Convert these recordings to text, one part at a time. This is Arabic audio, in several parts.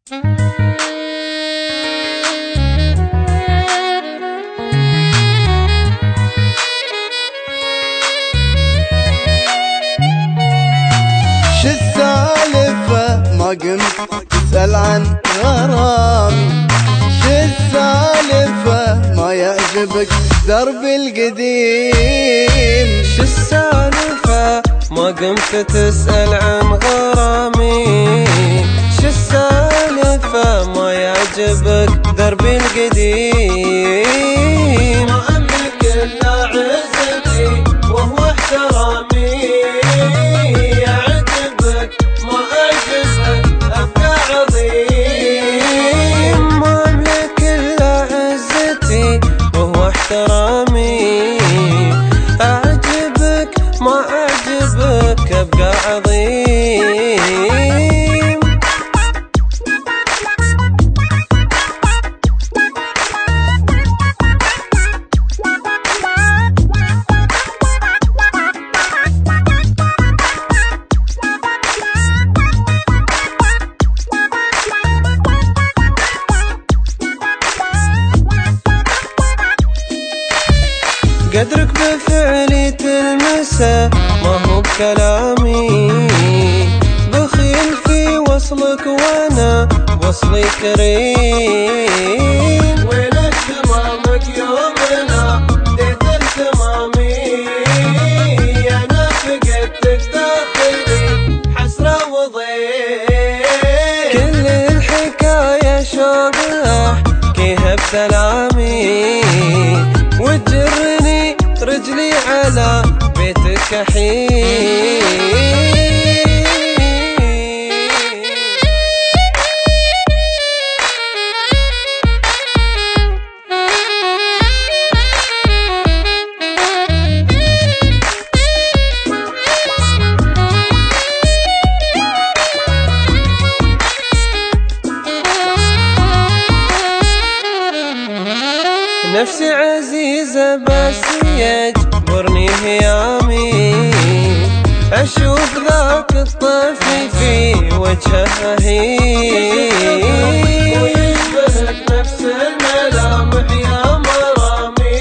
السالفة ما قمت تسأل عن غرامي؟ السالفة ما يعجبك درب القديم؟ السالفة ما قمت تسأل عن غرامي؟ السالفة ما يعجبك درب القديم؟ ما أملك إلا عزتي وهو احترامي، يعجبك ما أعجبك أبقى عظيم. ما أملك إلا عزتي وهو احترامي، أعجبك ما أعجبك أبقى عظيم. قدرك بفعلي تلمسه ما هو بكلامي، بخيل في وصلك وانا وصلي كريم. وين اهتمامك يومنا ديت اهتمامي، انا فقدتك داخلي حسرة وضيق. كل الحكاية شوق احكيها بسلامي، وتجرني رجلي على بيتك أحيي. نفسي عزيزة بس يجبرني هيامي، أشوف ذاك الطفل في وجهه هين. ويشبهك نفس الملامح يا مرامي،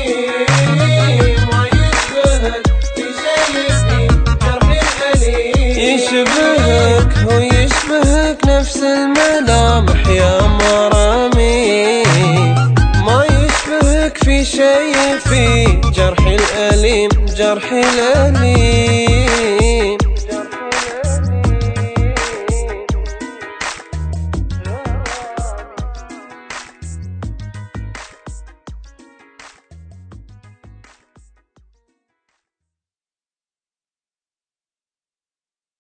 ما يشبهك في شيء في جرحي الأليم. يشبهك هو يشبهك نفس الملامح يا مرامي، ما يشبهك في شيء في جرحي الأليم، جرحي الأليم.